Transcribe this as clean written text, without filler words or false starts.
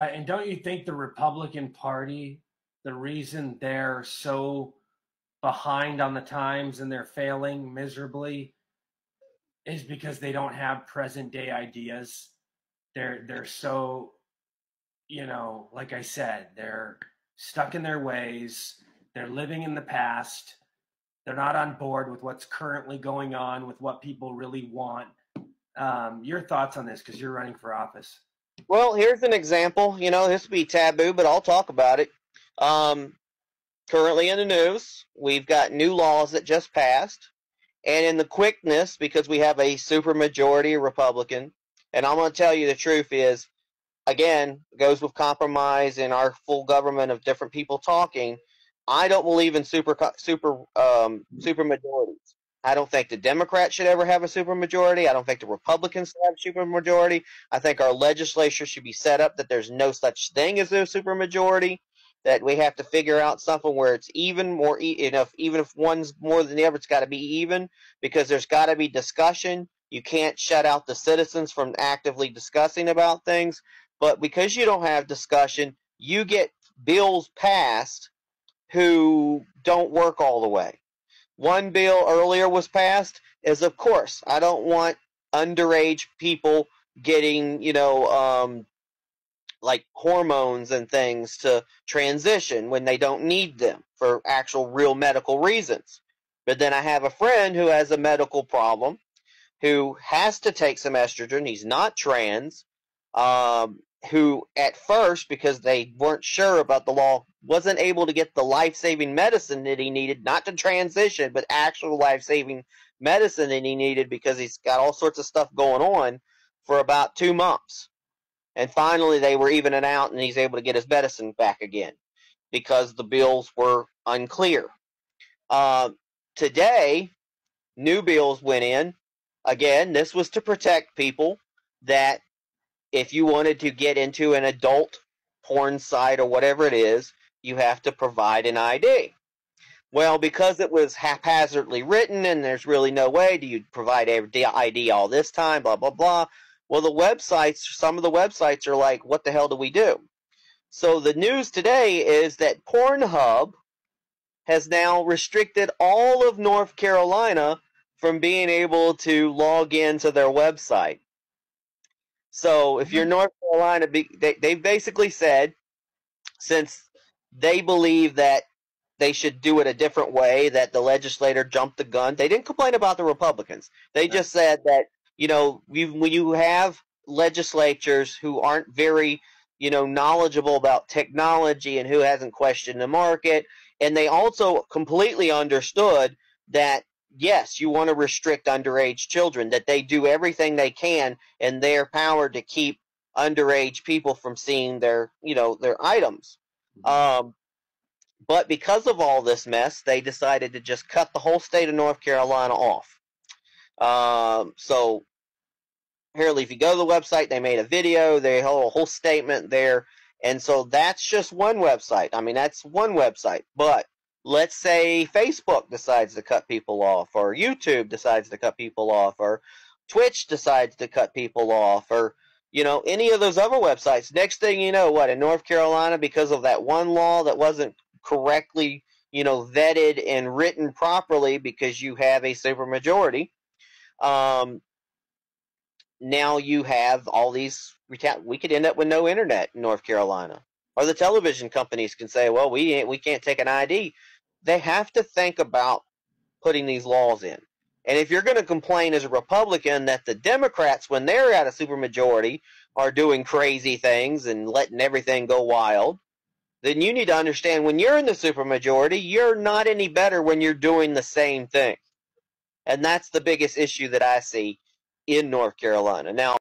And don't you think the Republican Party, the reason they're so behind on the times and they're failing miserably is because they don't have present day ideas. They're so, like I said, they're stuck in their ways. They're living in the past. They're not on board with what's currently going on, with what people really want. Your thoughts on this, because you're running for office. Well, here's an example. This would be taboo, but I'll talk about it. Um, Currently in the news, we've got new laws that just passed. And in the quickness, because we have a supermajority Republican, and I'm going to tell you the truth is, again, goes with compromise in our full government of different people talking. I don't believe in super majorities. I don't think the Democrats should ever have a supermajority. I don't think the Republicans should have a supermajority. I think our legislature should be set up that there's no such thing as a supermajority. That we have to figure out something where it's even more enough. Even if one's more than the other, it's got to be even because there's got to be discussion. You can't shut out the citizens from actively discussing about things. But because you don't have discussion, you get bills passed who don't work all the way. One bill earlier was passed is, of course, I don't want underage people getting, like hormones and things to transition when they don't need them for actual real medical reasons. But then I have a friend who has a medical problem who has to take some estrogen. He's not trans. Who at first, because they weren't sure about the law, wasn't able to get the life-saving medicine that he needed, not to transition, but actual life-saving medicine that he needed because he's got all sorts of stuff going on for about 2 months. And finally they were evening out and he's able to get his medicine back again because the bills were unclear. Today, new bills went in. Again, this was to protect people that if you wanted to get into an adult porn site or whatever it is, you have to provide an ID. Well, because it was haphazardly written and there's really no way do you provide a ID all this time, blah, blah, blah. Well, some of the websites are like, what the hell do we do? So the news today is that Pornhub has now restricted all of North Carolina from being able to log into their website. So if you're North Carolina, they've basically said, since they believe that they should do it a different way, that the legislator jumped the gun. They didn't complain about the Republicans. They just said that, when you have legislatures who aren't very, knowledgeable about technology and who hasn't questioned the market, and they also completely understood that, yes, you want to restrict underage children, that they do everything they can in their power to keep underage people from seeing their items. But because of all this mess, they decided to just cut the whole state of North Carolina off. So, here, if you go to the website, they made a video, they hold a whole statement there, and so that's just one website. I mean, that's one website. But let's say Facebook decides to cut people off, or YouTube decides to cut people off, or Twitch decides to cut people off, or any of those other websites. Next thing you know, in North Carolina, because of that one law that wasn't correctly, vetted and written properly because you have a supermajority, now you have all these. We could end up with no internet in North Carolina, or the television companies can say, "Well, we can't take an ID." They have to think about putting these laws in. And if you're going to complain as a Republican that the Democrats, when they're at a supermajority, are doing crazy things and letting everything go wild, then you need to understand when you're in the supermajority, you're not any better when you're doing the same thing. And that's the biggest issue that I see in North Carolina. Now,